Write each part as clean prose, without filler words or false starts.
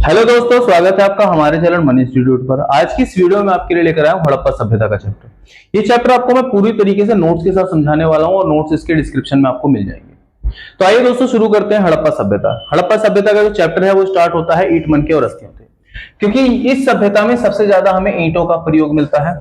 Hello दोस्तों, स्वागत है आपका हमारे चैनल मनी इंस्टीट्यूट पर। आज की इस वीडियो में आपके लिए लेकर आया हूं हड़प्पा सभ्यता का चैप्टर। ये चैप्टर आपको मैं पूरी तरीके से नोट्स के साथ समझाने वाला हूं और नोट्स इसके डिस्क्रिप्शन में आपको मिल जाएंगे। तो आइए दोस्तों शुरू करते हैं हड़प्पा सभ्यता। हड़प्पा सभ्यता का जो चैप्टर है वो स्टार्ट होता है ईंट, मनके और अस्थियों से, क्योंकि इस सभ्यता में सबसे ज्यादा हमें ईंटों का प्रयोग मिलता है।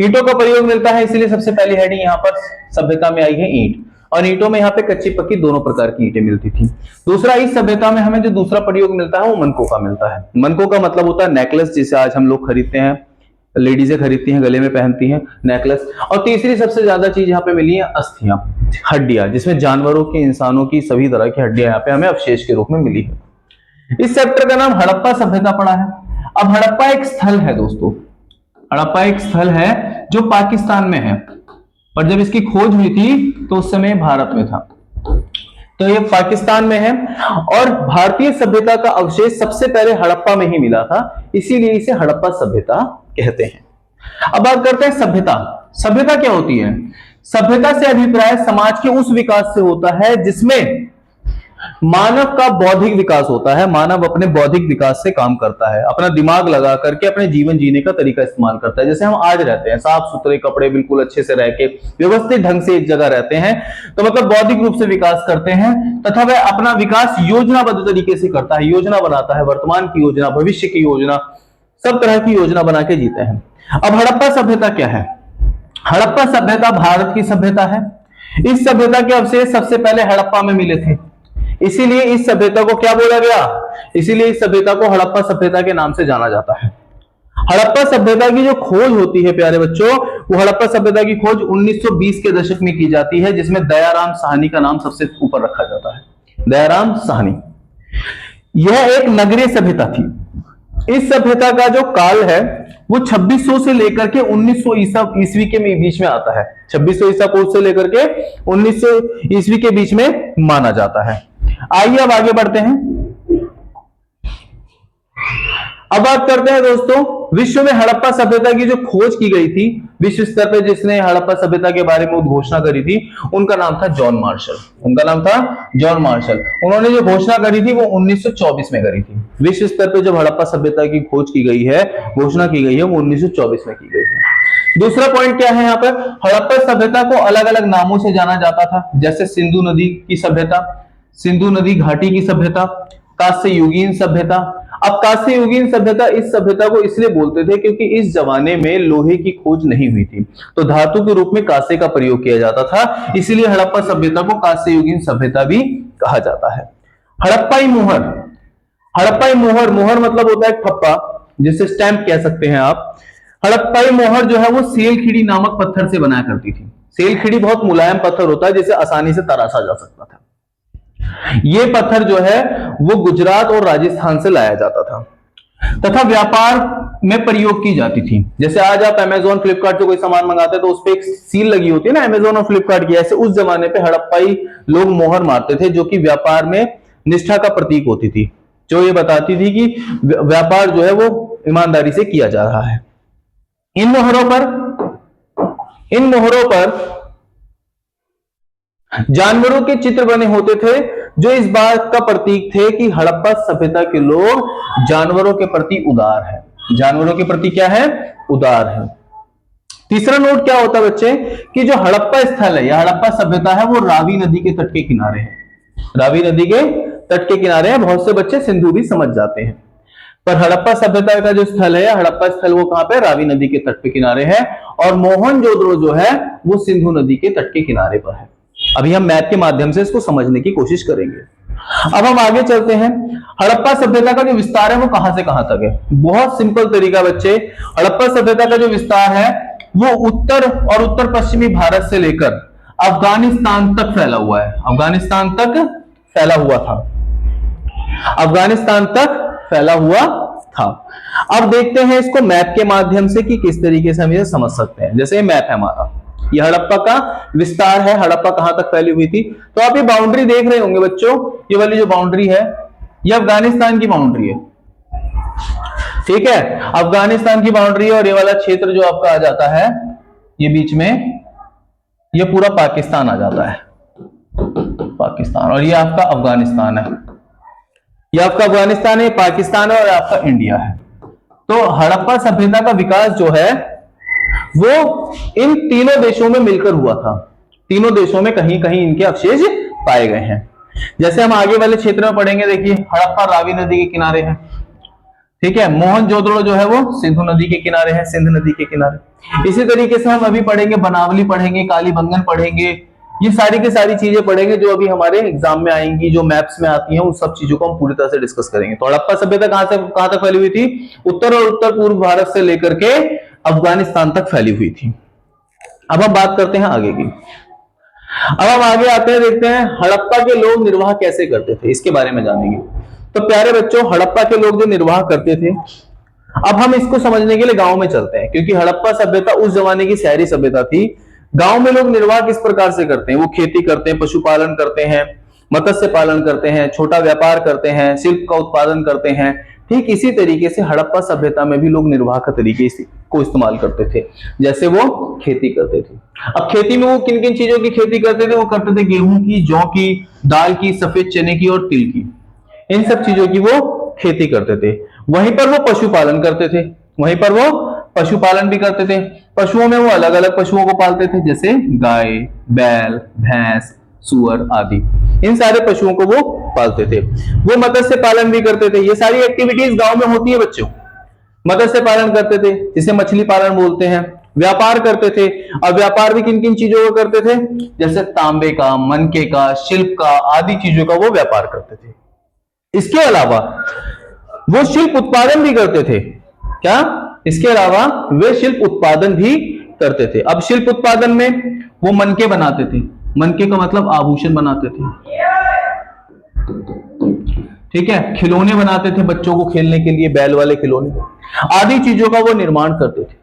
ईंटों का प्रयोग मिलता है, इसलिए सबसे पहली हेडिंग यहाँ पर सभ्यता में आई है ईंट। और ईंटों में यहाँ पे कच्ची पक्की दोनों प्रकार की ईंटें मिलती थी। दूसरा, इस सभ्यता में हमें जो दूसरा प्रयोग मिलता है वो मनकों का मिलता है। मनकों का मतलब होता है नेकलेस, जिसे आज हम लोग खरीदते हैं, लेडीजें खरीदती हैं, गले में पहनती हैं नेकलेस। और तीसरी सबसे ज्यादा चीज यहाँ पे मिली है अस्थियां, हड्डियां, जिसमें जानवरों की, इंसानों की, सभी तरह की हड्डियां यहाँ पे हमें अवशेष के रूप में मिली है। इस चैप्टर का नाम हड़प्पा सभ्यता पड़ा है। अब हड़प्पा एक स्थल है दोस्तों, हड़प्पा एक स्थल है जो पाकिस्तान में है, और जब इसकी खोज हुई थी तो उस समय भारत में था। तो ये पाकिस्तान में है और भारतीय सभ्यता का अवशेष सबसे पहले हड़प्पा में ही मिला था, इसीलिए इसे हड़प्पा सभ्यता कहते हैं। अब बात करते हैं सभ्यता। सभ्यता क्या होती है? सभ्यता से अभिप्राय समाज के उस विकास से होता है जिसमें मानव का बौद्धिक विकास होता है। मानव अपने बौद्धिक विकास से काम करता है, अपना दिमाग लगा करके अपने जीवन जीने का तरीका इस्तेमाल करता है। जैसे हम आज रहते हैं, साफ सुथरे कपड़े, बिल्कुल अच्छे से रह के व्यवस्थित ढंग से एक जगह रहते हैं, तो मतलब बौद्धिक रूप से विकास करते हैं, तथा वह अपना विकास योजनाबद्ध तरीके से करता है, योजना बनाता है, वर्तमान की योजना, भविष्य की योजना, सब तरह की योजना बना के जीते हैं। अब हड़प्पा सभ्यता क्या है? हड़प्पा सभ्यता भारत की सभ्यता है। इस सभ्यता के अवशेष सबसे पहले हड़प्पा में मिले थे, इसीलिए इस सभ्यता को क्या बोला गया? इसीलिए इस सभ्यता को हड़प्पा सभ्यता के नाम से जाना जाता है। हड़प्पा सभ्यता की जो खोज होती है प्यारे बच्चों, वो हड़प्पा सभ्यता की खोज 1920 के दशक में की जाती है, जिसमें दयाराम साहनी का नाम सबसे ऊपर रखा जाता है। दयाराम साहनी, यह एक नगरीय सभ्यता थी। इस सभ्यता का जो काल है वो 2600 से लेकर के 1900 ईस्वी के बीच में आता है। 2600 ईसा पूर्व से लेकर के 1900 ईस्वी के बीच में माना जाता है। आइए अब आगे बढ़ते हैं। अब बात करते हैं दोस्तों, विश्व में हड़प्पा सभ्यता की जो खोज की गई थी, विश्व स्तर पर जिसने हड़प्पा सभ्यता के बारे में उद्घोषणा करी थी, उनका नाम था जॉन मार्शल। उनका नाम था जॉन मार्शल। उन्होंने जो घोषणा करी थी वो 1924 में करी थी। विश्व स्तर पर जब हड़प्पा सभ्यता की खोज की गई है, घोषणा की गई है, वो 1924 में की गई है। दूसरा पॉइंट क्या है यहाँ पर? हड़प्पा सभ्यता को अलग अलग नामों से जाना जाता था, जैसे सिंधु नदी की सभ्यता, सिंधु नदी घाटी की सभ्यता, कांस्य युगीन सभ्यता। अब कांस्य युगीन सभ्यता, इस सभ्यता को इसलिए बोलते थे क्योंकि इस जमाने में लोहे की खोज नहीं हुई थी, तो धातु के रूप में कांसे का प्रयोग किया जाता था, इसीलिए हड़प्पा सभ्यता को कांस्य युगीन सभ्यता भी कहा जाता है। हड़प्पाई मोहर, हड़प्पाई मोहर, मोहर मतलब होता है ठप्पा, जिसे स्टैंप कह सकते हैं आप। हड़प्पाई मोहर जो है वो सेलखिड़ी नामक पत्थर से बनाया करती थी। सेलखिड़ी बहुत मुलायम पत्थर होता है, जिसे आसानी से तराशा जा सकता था। ये पत्थर जो है वो गुजरात और राजस्थान से लाया जाता था तथा व्यापार में प्रयोग की जाती थी। जैसे आज आप अमेजोन, फ्लिपकार्ट से कोई सामान मंगाते हैं तो उस पे एक सील लगी होती है ना, अमेजोन और फ्लिपकार्ट की। ऐसे उस जमाने पे हड़प्पाई लोग मोहर मारते थे, जो कि व्यापार में निष्ठा का प्रतीक होती थी, जो ये बताती थी कि व्यापार जो है वो ईमानदारी से किया जा रहा है। इन मोहरों पर जानवरों के चित्र बने होते थे, जो इस बात का प्रतीक थे कि हड़प्पा सभ्यता के लोग जानवरों के प्रति उदार है। जानवरों के प्रति क्या है? उदार है। तीसरा नोट क्या होता है बच्चे, कि जो हड़प्पा स्थल है या हड़प्पा सभ्यता है वो रावी नदी के तट के किनारे है। रावी नदी के तट के किनारे है। बहुत से बच्चे सिंधु भी समझ जाते हैं, पर हड़प्पा सभ्यता का जो स्थल है, हड़प्पा स्थल, वो कहां पे? रावी नदी के तट पे किनारे है। और मोहनजोदड़ो जो है वो सिंधु नदी के तट के किनारे पर है। अभी हम मैप के माध्यम से इसको समझने की कोशिश करेंगे। अब हम आगे चलते हैं। हड़प्पा सभ्यता का जो विस्तार है वो कहां से कहां तक है? बहुत सिंपल तरीका बच्चे, हड़प्पा सभ्यता का जो विस्तार है वो उत्तर और उत्तर पश्चिमी भारत से लेकर अफगानिस्तान तक फैला हुआ है। अफगानिस्तान तक फैला हुआ था। अफगानिस्तान तक फैला हुआ था। अब देखते हैं इसको मैप के माध्यम से कि किस तरीके से हम इसे समझ सकते हैं। जैसे मैप है हमारा, यह हड़प्पा का विस्तार है, हड़प्पा कहां तक फैली हुई थी। तो आप ये बाउंड्री देख रहे होंगे बच्चों, ये वाली जो बाउंड्री है ये अफगानिस्तान की बाउंड्री है, ठीक है, अफगानिस्तान की बाउंड्री है। और ये वाला क्षेत्र जो आपका आ जाता है ये बीच में, ये पूरा पाकिस्तान आ जाता है, पाकिस्तान, और ये आपका अफगानिस्तान है। ये आपका अफगानिस्तान है, पाकिस्तान है और आपका इंडिया है। तो हड़प्पा सभ्यता का विकास जो है वो इन तीनों देशों में मिलकर हुआ था। तीनों देशों में कहीं कहीं इनके अवशेष पाए गए हैं। जैसे हम आगे वाले क्षेत्र में पढ़ेंगे, देखिए हड़प्पा रावी नदी के किनारे है, ठीक है। मोहनजोदड़ो जो है वो सिंधु नदी के किनारे है, सिंध नदी के किनारे। इसी तरीके से हम अभी पढ़ेंगे बनावली पढ़ेंगे, कालीबंगन पढ़ेंगे, ये सारी की सारी चीजें पढ़ेंगे जो अभी हमारे एग्जाम में आएंगी, जो मैप्स में आती हैं, उन सब चीजों को हम पूरी तरह से डिस्कस करेंगे। तो हड़प्पा सभ्यता कहां तक फैली हुई थी? उत्तर और उत्तर पूर्व भारत से लेकर के अफगानिस्तान तक फैली हुई थी। अब हम बात करते हैं आगे की। अब हम आगे आते हैं, देखते हैं हड़प्पा के लोग निर्वाह कैसे करते थे, इसके बारे में जानेंगे। तो प्यारे बच्चों, हड़प्पा के लोग जो निर्वाह करते थे, अब हम इसको समझने के लिए गांव में चलते हैं, क्योंकि हड़प्पा सभ्यता उस जमाने की शहरी सभ्यता थी। गांव में लोग निर्वाह किस प्रकार से करते हैं? वो खेती करते हैं, पशुपालन करते हैं, मत्स्य पालन करते हैं, छोटा व्यापार करते हैं, शिल्प का उत्पादन करते हैं। ठीक इसी तरीके से हड़प्पा सभ्यता में भी लोग निर्वाह का तरीके को इस्तेमाल करते थे, जैसे वो खेती करते थे। अब खेती में वो किन किन चीजों की खेती करते थे? वो करते थे गेहूं की, जौ की, दाल की, सफेद चने की और तिल की। इन सब चीजों की वो खेती करते थे। वहीं पर वो पशुपालन करते थे, वहीं पर वो पशुपालन भी करते थे। पशुओं में वो अलग अलग पशुओं को पालते थे, जैसे गाय, बैल, भैंस, सुअर आदि। इन सारे पशुओं को वो पालते थे। वो मत्स्य पालन भी करते थे। ये सारी एक्टिविटीज गांव में होती है बच्चों। मत्स्य पालन करते थे, जिसे मछली पालन बोलते हैं। व्यापार करते थे। अब व्यापार भी किन किन चीजों का करते थे? जैसे तांबे का, मनके का, शिल्प का आदि चीजों का वो व्यापार करते थे। इसके अलावा वो शिल्प उत्पादन भी करते थे। क्या? इसके अलावा वे शिल्प उत्पादन भी करते थे। अब शिल्प उत्पादन में वो मनके बनाते थे। मनके का मतलब आभूषण बनाते थे, ठीक है। खिलौने बनाते थे बच्चों को खेलने के लिए, बैल वाले खिलौने आदि चीजों का वो निर्माण करते थे।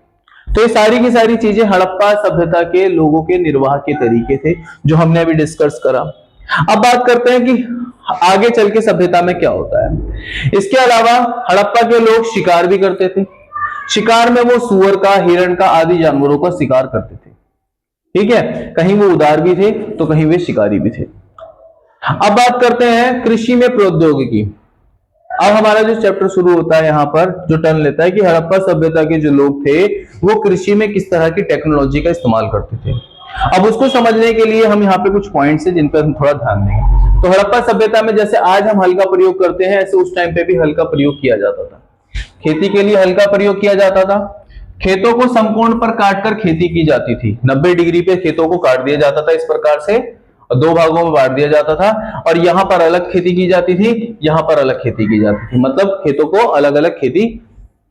तो ये सारी की सारी चीजें हड़प्पा सभ्यता के लोगों के निर्वाह के तरीके थे, जो हमने अभी डिस्कस करा। अब बात करते हैं कि आगे चल के सभ्यता में क्या होता है। इसके अलावा हड़प्पा के लोग शिकार भी करते थे। शिकार में वो सुअर का, हिरण का आदि जानवरों का शिकार करते थे, ठीक है। कहीं वो उदार भी थे तो कहीं वे शिकारी भी थे। अब बात करते हैं कृषि में प्रौद्योगिकी। अब हमारा जो चैप्टर शुरू होता है, यहां पर जो टर्न लेता है कि हड़प्पा सभ्यता के जो लोग थे वो कृषि में किस तरह की टेक्नोलॉजी का इस्तेमाल करते थे। अब उसको समझने के लिए हम यहाँ पे कुछ पॉइंट्स हैं जिन पर हम थोड़ा ध्यान देंगे। तो हड़प्पा सभ्यता में जैसे आज हम हल का प्रयोग करते हैं, ऐसे उस टाइम पे भी हल का प्रयोग किया जाता था। खेती के लिए हल का प्रयोग किया जाता था। खेतों को समकोण पर काटकर खेती की जाती थी। 90 डिग्री पे खेतों को काट दिया जाता था इस प्रकार से, और दो भागों में बांट दिया जाता था। और यहां पर अलग खेती की जाती थी, यहां पर अलग खेती की जाती थी। मतलब खेतों को अलग अलग खेती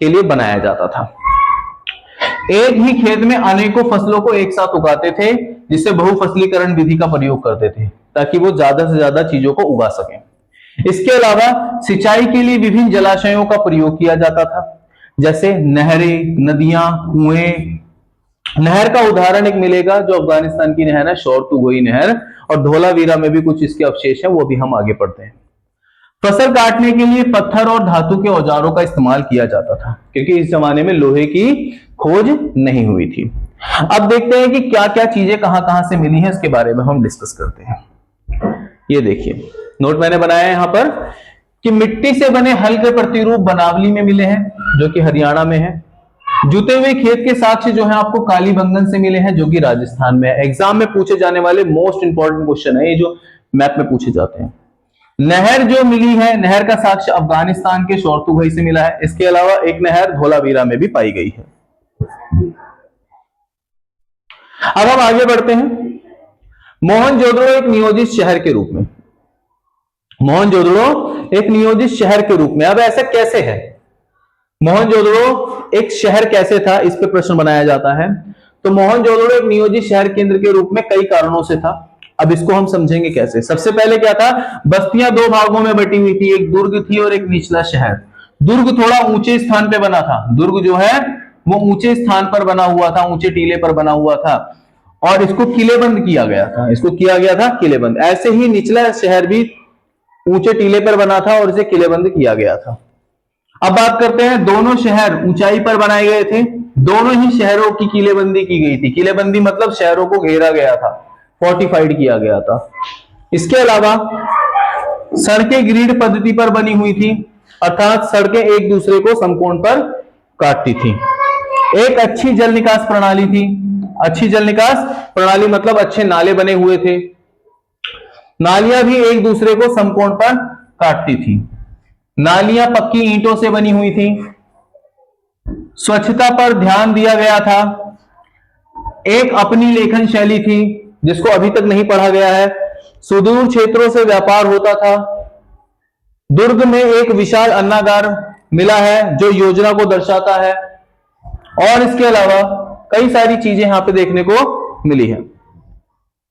के लिए बनाया जाता था। एक ही खेत में अनेकों फसलों को एक साथ उगाते थे, जिससे बहुफसलीकरण विधि का प्रयोग करते थे, ताकि वो ज्यादा से ज्यादा चीजों को उगा सकें। इसके अलावा सिंचाई के लिए विभिन्न जलाशयों का प्रयोग किया जाता था, जैसे नहरें, नदियां, कुएं। नहर का उदाहरण एक मिलेगा जो अफगानिस्तान की नहर है, शोर तुगोई नहर, और धोलावीरा में भी कुछ इसके अवशेष हैं, वो भी हम आगे पढ़ते हैं। फसल काटने के लिए पत्थर और धातु के औजारों का इस्तेमाल किया जाता था, क्योंकि इस जमाने में लोहे की खोज नहीं हुई थी। अब देखते हैं कि क्या क्या चीजें कहां कहां से मिली हैं, इसके बारे में हम डिस्कस करते हैं। ये देखिए नोट मैंने बनाया है यहां पर कि मिट्टी से बने हल के प्रतिरूप बनावली में मिले हैं, जो कि हरियाणा में है। जुते हुए खेत के साक्ष्य जो है आपको कालीबंगन से मिले हैं, जो कि राजस्थान में है। एग्जाम में पूछे जाने वाले मोस्ट इंपॉर्टेंट क्वेश्चन है ये, जो मैप में पूछे जाते हैं। नहर जो मिली है, नहर का साक्ष्य अफगानिस्तान के शोरतुगई से मिला है। इसके अलावा एक नहर धोलावीरा में भी पाई गई है। अब हम आगे बढ़ते हैं। मोहनजोदड़ो एक नियोजित शहर के रूप में, मोहनजोदड़ो एक नियोजित शहर के रूप में। अब ऐसा कैसे है? मोहनजोदड़ो एक शहर कैसे था, इस पे प्रश्न बनाया जाता है। तो मोहनजोदड़ो एक नियोजित शहर केंद्र के रूप में कई कारणों से था। अब इसको हम समझेंगे कैसे। सबसे पहले क्या था? बस्तियां दो भागों में बटी हुई थी, एक दुर्ग थी और एक निचला शहर। दुर्ग थोड़ा ऊंचे स्थान पे बना था। दुर्ग जो है वो ऊंचे स्थान पर बना हुआ था, ऊंचे टीले पर बना हुआ था, और इसको किलेबंद किया गया था। इसको किया गया था किलेबंद। ऐसे ही निचला शहर भी ऊंचे टीले पर बना था और इसे किलेबंद किया गया था। अब बात करते हैं, दोनों शहर ऊंचाई पर बनाए गए थे। दोनों ही शहरों की किलेबंदी की गई थी। किलेबंदी मतलब शहरों को घेरा गया था, फोर्टिफाइड किया गया था। इसके अलावा सड़कें ग्रिड पद्धति पर बनी हुई थी, अर्थात सड़कें एक दूसरे को समकोण पर काटती थी। एक अच्छी जल निकास प्रणाली थी। अच्छी जल निकास प्रणाली मतलब अच्छे नाले बने हुए थे। नालियां भी एक दूसरे को समकोण पर काटती थी। नालियां पक्की ईंटों से बनी हुई थी। स्वच्छता पर ध्यान दिया गया था। एक अपनी लेखन शैली थी जिसको अभी तक नहीं पढ़ा गया है। सुदूर क्षेत्रों से व्यापार होता था। दुर्ग में एक विशाल अन्नागार मिला है जो योजना को दर्शाता है, और इसके अलावा कई सारी चीजें यहां पे देखने को मिली है।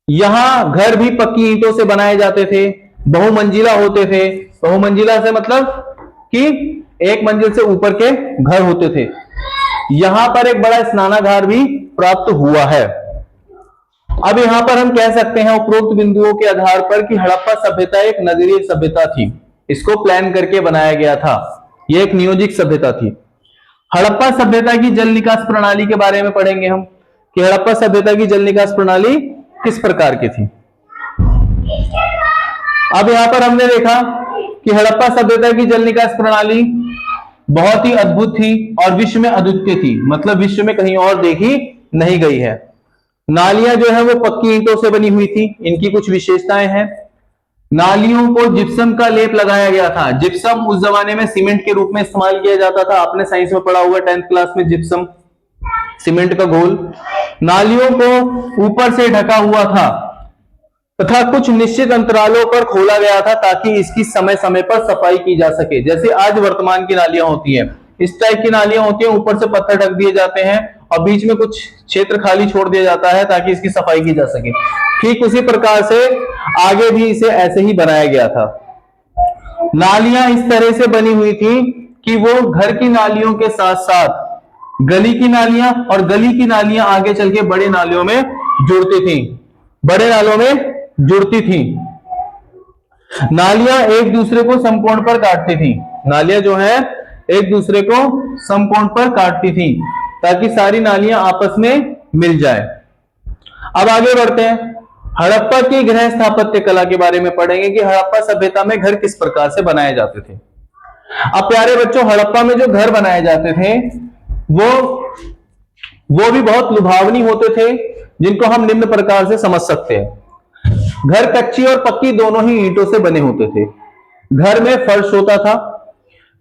यहां घर भी पक्की ईंटों से बनाए जाते थे, बहुमंजिला होते थे। बहुमंजिला से मतलब कि एक मंजिल से ऊपर के घर होते थे। यहां पर एक बड़ा स्नानागार भी प्राप्त हुआ है। अब यहां पर हम कह सकते हैं उपरोक्त बिंदुओं के आधार पर कि हड़प्पा सभ्यता एक नगरीय सभ्यता थी। इसको प्लान करके बनाया गया था। यह एक नियोजित सभ्यता थी। हड़प्पा सभ्यता की जल निकास प्रणाली के बारे में पढ़ेंगे हम कि हड़प्पा सभ्यता की जल निकास प्रणाली किस प्रकार की थी। अब यहां पर हमने देखा कि हड़प्पा सभ्यता की जल निकास प्रणाली बहुत ही अद्भुत थी और विश्व में अद्वितीय थी, मतलब विश्व में कहीं और देखी नहीं गई है। नालियां जो है वो पक्की ईंटों से बनी हुई थी। इनकी कुछ विशेषताएं हैं। नालियों को जिप्सम का लेप लगाया गया था। जिप्सम उस जमाने में सीमेंट के रूप में इस्तेमाल किया जाता था। आपने साइंस में पढ़ा हुआ 10th क्लास में, जिप्सम सीमेंट का घोल। नालियों को ऊपर से ढका हुआ था तथा कुछ निश्चित अंतरालों पर खोला गया था ताकि इसकी समय समय पर सफाई की जा सके। जैसे आज वर्तमान की नालियां होती हैं, इस टाइप की नालियां होती हैं, ऊपर से पत्थर ढक दिए जाते हैं और बीच में कुछ क्षेत्र खाली छोड़ दिया जाता है ताकि इसकी सफाई की जा सके। ठीक उसी प्रकार से आगे भी इसे ऐसे ही बनाया गया था। नालियां इस तरह से बनी हुई थी कि वो घर की नालियों के साथ साथ गली की नालियां और गली की नालियां आगे चल के बड़े नालियों में जुड़ती थी। बड़े नालों में जुड़ती थी। नालियां एक दूसरे को समकोण पर काटती थी। नालियां जो है एक दूसरे को समकोण पर काटती थी ताकि सारी नालियां आपस में मिल जाए। अब आगे बढ़ते हैं। हड़प्पा की गृह स्थापत्य कला के बारे में पढ़ेंगे कि हड़प्पा सभ्यता में घर किस प्रकार से बनाए जाते थे। अब प्यारे बच्चों, हड़प्पा में जो घर बनाए जाते थे वो भी बहुत लुभावनी होते थे, जिनको हम निम्न प्रकार से समझ सकते हैं। घर कच्ची और पक्की दोनों ही ईंटों से बने होते थे। घर में फर्श होता था।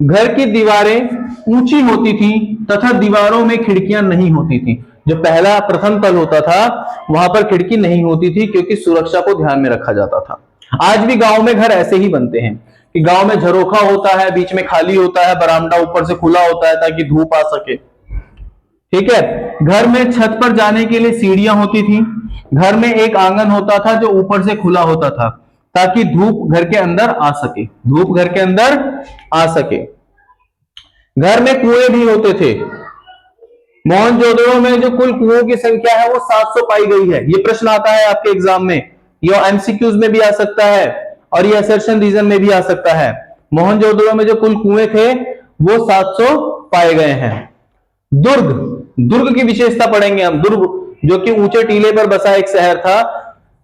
घर की दीवारें ऊंची होती थी तथा दीवारों में खिड़कियां नहीं होती थी। जो पहला प्रथम तल होता था वहां पर खिड़की नहीं होती थी क्योंकि सुरक्षा को ध्यान में रखा जाता था। आज भी गांव में घर ऐसे ही बनते हैं कि गांव में झरोखा होता है, बीच में खाली होता है, बरामदा ऊपर से खुला होता है ताकि धूप आ सके। ठीक है। घर में छत पर जाने के लिए सीढ़ियां होती थी। घर में एक आंगन होता था जो ऊपर से खुला होता था ताकि धूप घर के अंदर आ सके। धूप घर के अंदर आ सके। घर में कुएं भी होते थे। मोहनजोदड़ो में जो कुल कुओं की संख्या है वो 700 पाई गई है। ये प्रश्न आता है आपके एग्जाम में, ये एमसीक्यूज में भी आ सकता है और ये असर्शन रीजन में भी आ सकता है। मोहनजोदड़ो में जो कुल कुएं थे वो 700 पाए गए हैं। दुर्ग की विशेषता पढ़ेंगे हम। दुर्ग जो कि ऊंचे टीले पर बसा एक शहर था,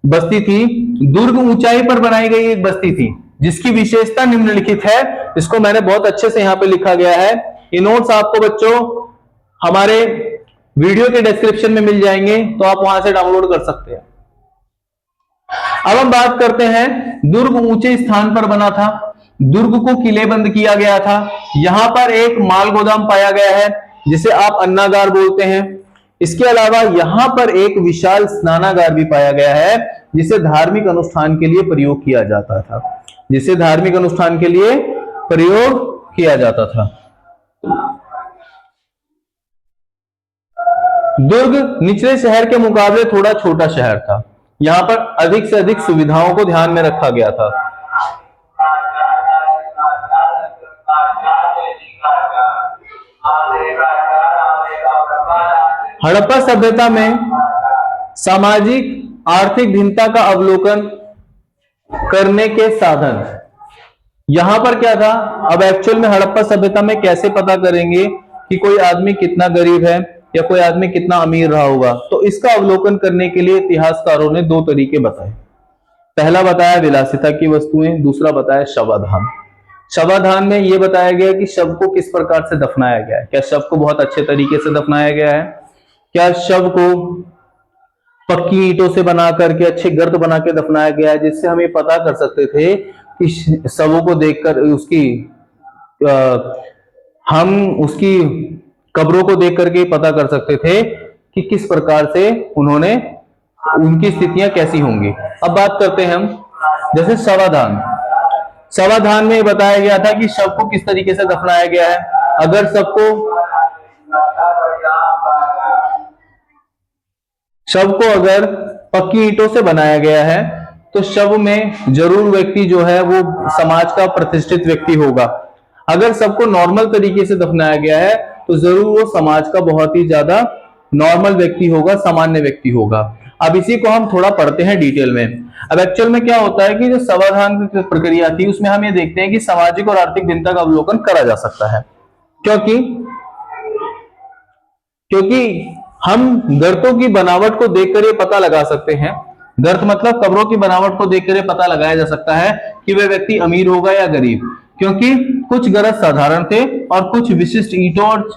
बस्ती थी। दुर्ग ऊंचाई पर बनाई गई एक बस्ती थी जिसकी विशेषता निम्नलिखित है। इसको मैंने बहुत अच्छे से यहां पे लिखा गया है। ये नोट्स आपको बच्चों हमारे वीडियो के डिस्क्रिप्शन में मिल जाएंगे, तो आप वहां से डाउनलोड कर सकते हैं। अब हम बात करते हैं, दुर्ग ऊंचे स्थान पर बना था। दुर्ग को किलेबंद किया गया था। यहां पर एक माल गोदाम पाया गया है जिसे आप अन्नागार बोलते हैं। इसके अलावा यहां पर एक विशाल स्नानागार भी पाया गया है जिसे धार्मिक अनुष्ठान के लिए प्रयोग किया जाता था। जिसे धार्मिक अनुष्ठान के लिए प्रयोग किया जाता था। दुर्ग निचले शहर के मुकाबले थोड़ा छोटा शहर था। यहां पर अधिक से अधिक सुविधाओं को ध्यान में रखा गया था। हड़प्पा सभ्यता में सामाजिक आर्थिक भिन्नता का अवलोकन करने के साधन यहां पर क्या था। अब एक्चुअल में हड़प्पा सभ्यता में कैसे पता करेंगे कि कोई आदमी कितना गरीब है या कोई आदमी कितना अमीर रहा होगा, तो इसका अवलोकन करने के लिए इतिहासकारों ने दो तरीके बताए। पहला बताया विलासिता की वस्तुएं, दूसरा बताया शवाधान। शवाधान में यह बताया गया कि शव को किस प्रकार से दफनाया गया है। क्या शव को बहुत अच्छे तरीके से दफनाया गया है? क्या शव को पक्की ईंटों से बना करके अच्छे गर्त बना के दफनाया गया है, जिससे हम ये पता कर सकते थे कि शवों को देखकर हम उसकी कब्रों को देख करके पता कर सकते थे कि किस प्रकार से उन्होंने, उनकी स्थितियां कैसी होंगी। अब बात करते हैं हम, जैसे शवाधान। शवाधान में बताया गया था कि शव को किस तरीके से दफनाया गया है। अगर शव को अगर पक्की ईंटों से बनाया गया है तो शव में जरूर व्यक्ति जो है वो समाज का प्रतिष्ठित व्यक्ति होगा। अगर सबको नॉर्मल तरीके से दफनाया गया है तो जरूर वो समाज का बहुत ही ज्यादा नॉर्मल व्यक्ति होगा, सामान्य व्यक्ति होगा। अब इसी को हम थोड़ा पढ़ते हैं डिटेल में। अब एक्चुअल में क्या होता है कि जो शवाधान की प्रक्रिया थी उसमें हम ये देखते हैं कि सामाजिक और आर्थिक भिन्नता का अवलोकन करा जा सकता है, क्योंकि हम गर्तों की बनावट को देखकर ये पता लगा सकते हैं। गर्त मतलब कब्रों की बनावट को देखकर ये पता लगाया जा सकता है कि वह व्यक्ति अमीर होगा या गरीब, क्योंकि कुछ गर्त साधारण थे और कुछ विशिष्ट ईंटों और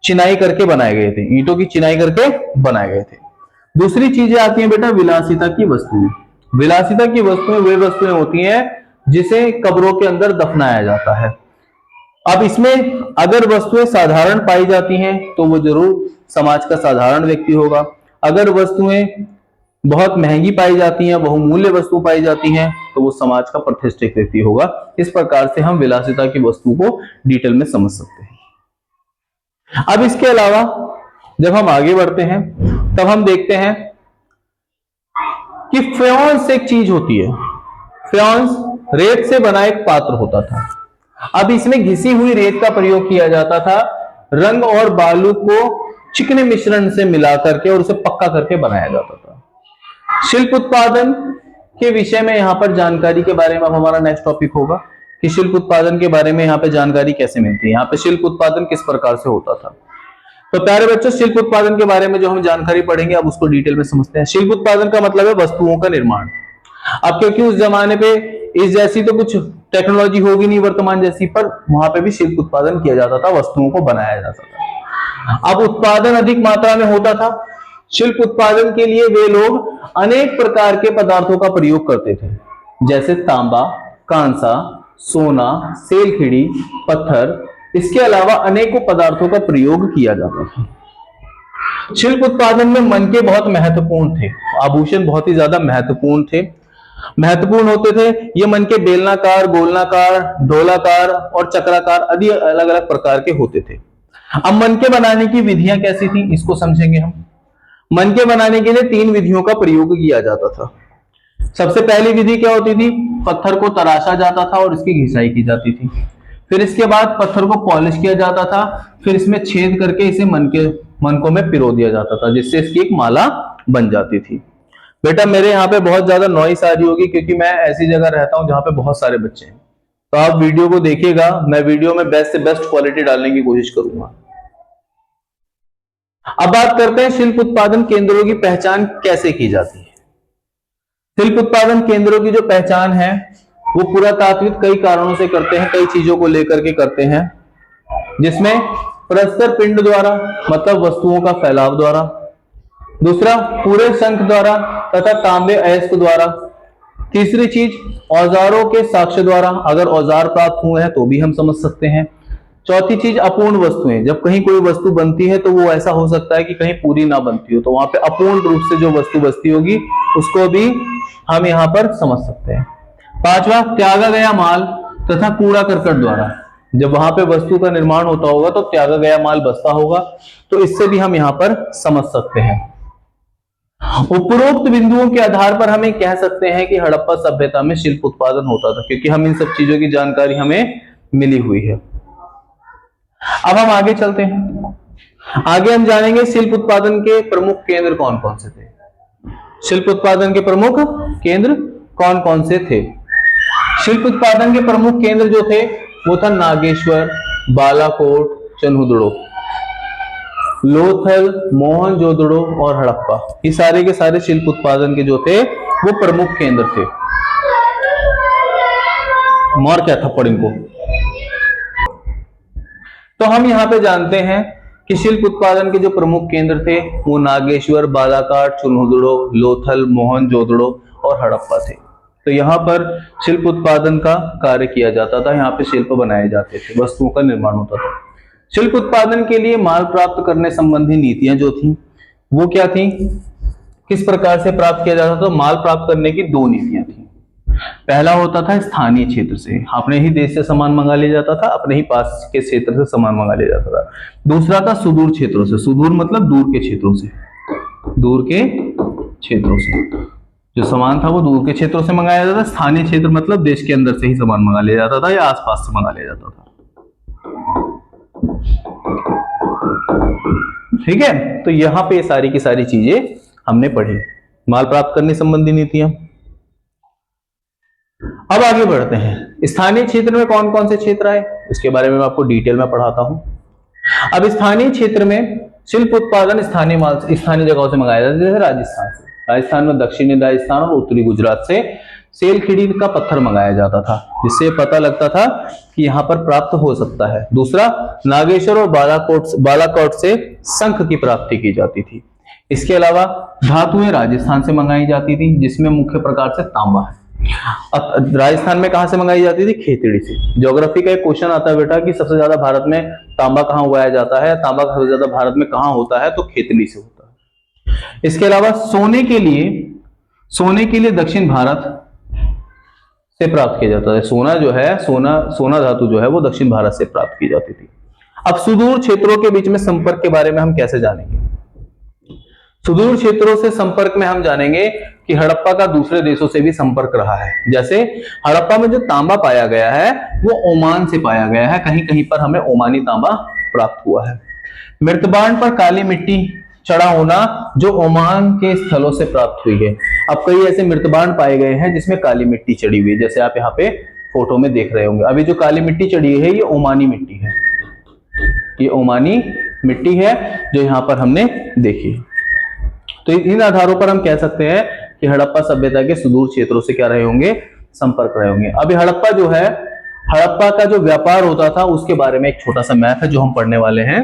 चिनाई करके बनाए गए थे, ईंटों की चिनाई करके बनाए गए थे। दूसरी चीजें आती हैं बेटा विलासिता की वस्तुएं। विलासिता की वस्तुएं वे वस्तुएं होती हैं जिसे कब्रों के अंदर दफनाया जाता है। अब इसमें अगर वस्तुएं साधारण पाई जाती हैं तो वो जरूर समाज का साधारण व्यक्ति होगा। अगर वस्तुएं बहुत महंगी पाई जाती हैं, बहुमूल्य वस्तु पाई जाती हैं, तो वो समाज का प्रतिष्ठित व्यक्ति होगा। इस प्रकार से हम विलासिता की वस्तु को डिटेल में समझ सकते हैं। अब इसके अलावा जब हम आगे बढ़ते हैं तब हम देखते हैं कि फ्योन्स एक चीज होती है। फ्योन्स रेत से बना एक पात्र होता था। अब इसमें घिसी हुई रेत का प्रयोग किया जाता था, रंग और बालू को चिकने मिश्रण से मिला करके और उसे पक्का करके बनाया जाता था। शिल्प उत्पादन के विषय में यहां पर जानकारी के बारे में अब हमारा नेक्स्ट टॉपिक होगा कि शिल्प उत्पादन के बारे में यहां पे जानकारी कैसे मिलती है, यहां पे शिल्प उत्पादन किस प्रकार से होता था। तो प्यारे बच्चों, शिल्प उत्पादन के बारे में जो हम जानकारी पढ़ेंगे अब उसको डिटेल में समझते हैं। शिल्प उत्पादन का मतलब है वस्तुओं का निर्माण। अब क्योंकि उस जमाने पे इस जैसी तो कुछ टेक्नोलॉजी होगी नहीं वर्तमान जैसी, पर वहां पे भी शिल्प उत्पादन किया जाता था, वस्तुओं को बनाया जाता था। अब उत्पादन अधिक मात्रा में होता था। शिल्प उत्पादन के लिए वे लोग अनेक प्रकार के पदार्थों का प्रयोग करते थे, जैसे तांबा, कांसा, सोना, सेलखिड़ी, पत्थर। इसके अलावा अनेकों पदार्थों का प्रयोग किया जाता था। शिल्प उत्पादन में मनके बहुत महत्वपूर्ण थे। आभूषण बहुत ही ज्यादा महत्वपूर्ण होते थे। ये मनके बेलनाकार, गोलनाकार, ढोलाकार और चक्राकार आदि अलग अलग प्रकार के होते थे। अब मनके बनाने की विधियां कैसी थी इसको समझेंगे हम। मनके बनाने के लिए 3 विधियों का प्रयोग किया जाता था। सबसे पहली विधि क्या होती थी? पत्थर को तराशा जाता था और इसकी घिसाई की जाती थी। फिर इसके बाद पत्थर को पॉलिश किया जाता था, फिर इसमें छेद करके इसे मनकों में पिरो दिया जाता था, जिससे इसकी एक माला बन जाती थी। बेटा मेरे यहाँ पे बहुत ज्यादा नॉइस आ रही होगी क्योंकि मैं ऐसी जगह रहता हूँ जहाँ पे बहुत सारे बच्चे हैं। तो आप वीडियो को देखिएगा, मैं वीडियो में बेस्ट से बेस्ट क्वालिटी डालने की कोशिश करूंगा। अब बात करते हैं शिल्प उत्पादन केंद्रों की पहचान कैसे की जाती है। शिल्प उत्पादन केंद्रों की जो पहचान है वो पुरातात्विक कई कारणों से करते हैं, कई चीजों को लेकर के करते हैं, जिसमें प्रस्तर पिंड द्वारा मतलब वस्तुओं का फैलाव द्वारा, दूसरा पूरे शंख द्वारा तथा तांबे अयस्क द्वारा, तीसरी चीज औजारों के साक्ष्य द्वारा, अगर औजार प्राप्त हुए हैं तो भी हम समझ सकते हैं। चौथी चीज अपूर्ण वस्तुएं, जब कहीं कोई वस्तु बनती है तो वो ऐसा हो सकता है कि कहीं पूरी ना बनती हो, तो वहां पे अपूर्ण रूप से जो वस्तु बचती होगी उसको भी हम यहाँ पर समझ सकते हैं। पांचवा त्यागा गया माल तथा कूड़ा करकट द्वारा, जब वहां पे वस्तु का निर्माण होता होगा तो त्यागा गया माल बचता होगा, तो इससे भी हम यहाँ पर समझ सकते हैं। उपरोक्त बिंदुओं के आधार पर हमें कह सकते हैं कि हड़प्पा सभ्यता में शिल्प उत्पादन होता था, क्योंकि हम इन सब चीजों की जानकारी हमें मिली हुई है। अब हम आगे चलते हैं। आगे हम जानेंगे शिल्प उत्पादन के प्रमुख केंद्र कौन कौन से थे। शिल्प उत्पादन के प्रमुख केंद्र कौन कौन से थे? शिल्प उत्पादन के प्रमुख केंद्र जो थे वो था नागेश्वर, बालाकोट, चन्हुदड़ो, लोथल, मोहनजोदड़ो और हड़प्पा। ये सारे के सारे शिल्प उत्पादन के जो थे वो प्रमुख केंद्र थे। मार क्या थप्पड़ इनको। तो हम यहाँ पे जानते हैं कि शिल्प उत्पादन के जो प्रमुख केंद्र थे वो नागेश्वर, बालाघाट, चुनहुदड़ो, लोथल, मोहनजोदड़ो और हड़प्पा थे। तो यहाँ पर शिल्प उत्पादन का कार्य किया जाता था, यहाँ पे शिल्प बनाए जाते थे, वस्तुओं का निर्माण होता था। शिल्प उत्पादन के लिए माल प्राप्त करने संबंधी नीतियां जो थी वो क्या थी, किस प्रकार से प्राप्त किया जाता था? तो माल प्राप्त करने की दो नीतियां थी। पहला होता था स्थानीय क्षेत्र से, अपने ही देश से सामान मंगा लिया जाता था, अपने ही पास के क्षेत्र से सामान मंगा लिया जाता था। दूसरा था सुदूर क्षेत्रों से, सुदूर मतलब दूर के क्षेत्रों से, दूर के क्षेत्रों से जो सामान था वो दूर के क्षेत्रों से मंगाया जाता था। स्थानीय क्षेत्र मतलब देश के अंदर से ही सामान मंगा लिया जाता था या आसपास से मंगा लिया जाता था। ठीक है, तो यहां पे सारी की सारी चीजें हमने पढ़ी, माल प्राप्त करने संबंधी नीतियां। अब आगे बढ़ते हैं, स्थानीय क्षेत्र में कौन कौन से क्षेत्र आए इसके बारे में मैं आपको डिटेल में पढ़ाता हूं। अब स्थानीय क्षेत्र में शिल्प उत्पादन स्थानीय माल स्थानीय जगहों से मंगाया जाता है। जैसे राजस्थान से, राजस्थान में दक्षिणी राजस्थान और उत्तरी गुजरात से सेलखिड़ी का पत्थर मंगाया जाता था, जिससे पता लगता था कि यहाँ पर प्राप्त हो सकता है। दूसरा, नागेश्वर और बालाकोट से शंख की प्राप्ति की जाती थी। इसके अलावा धातुएं राजस्थान से मंगाई जाती थी, जिसमें मुख्य प्रकार से तांबा है। राजस्थान में कहां से मंगाई जाती थी? खेतड़ी से। ज्योग्राफी का एक क्वेश्चन आता है बेटा कि सबसे ज्यादा भारत में तांबा कहां उगाया जाता है, तांबा सबसे ज्यादा भारत में कहां होता है? तो खेतड़ी से होता है। इसके अलावा सोने के लिए दक्षिण भारत से प्राप्त किया जाता है। सोना जो है, सोना धातु जो है वो दक्षिण भारत से प्राप्त की जाती थी। अब सुदूर क्षेत्रों के बीच में संपर्क के बारे में हम कैसे जानेंगे? सुदूर क्षेत्रों से संपर्क में हम जानेंगे कि हड़प्पा का दूसरे देशों से भी संपर्क रहा है। जैसे हड़प्पा में जो तांबा पाया गया है वो ओमान से पाया गया है, कहीं कहीं पर हमें ओमानी तांबा प्राप्त हुआ है। मृतबाण पर काली मिट्टी चढ़ा होना जो ओमान के स्थलों से प्राप्त हुई है। अब कई ऐसे मृतबाण पाए गए हैं जिसमें काली मिट्टी चढ़ी हुई है, जैसे आप यहाँ पे फोटो में देख रहे होंगे। अभी जो काली मिट्टी चढ़ी है ये ओमानी मिट्टी है, ये ओमानी मिट्टी है जो यहाँ पर हमने देखी। तो इन आधारों पर हम कह सकते हैं कि हड़प्पा सभ्यता के सुदूर क्षेत्रों से क्या रहे होंगे? संपर्क रहे होंगे। अभी हड़प्पा जो है, हड़प्पा का जो व्यापार होता था उसके बारे में एक छोटा सा मैप है जो हम पढ़ने वाले हैं।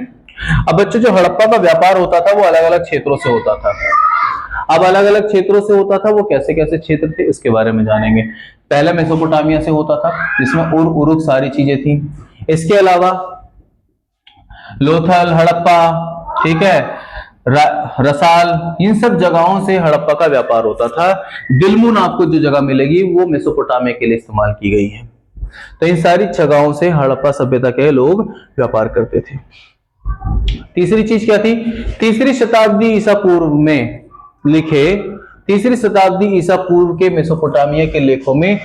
अब बच्चों, जो हड़प्पा का व्यापार होता था वो अलग अलग क्षेत्रों से होता था। अब अलग अलग क्षेत्रों से होता था, वो कैसे कैसे क्षेत्र थे इसके बारे में जानेंगे। पहले मेसोपोटामिया से होता था, जिसमें उरुक सारी चीजें थी। इसके अलावा लोथल, हड़प्पा, ठीक है, रसाल, इन सब जगहों से हड़प्पा का व्यापार होता था। दिलमुन आपको जो जगह मिलेगी वो मेसोपोटामिया के लिए इस्तेमाल की गई है। तो इन सारी जगहों से हड़प्पा सभ्यता के लोग व्यापार करते थे। तीसरी चीज क्या थी? तीसरी शताब्दी ईसा पूर्व में लिखे, तीसरी शताब्दी ईसा पूर्व के मेसोपोटामिया के लेखों में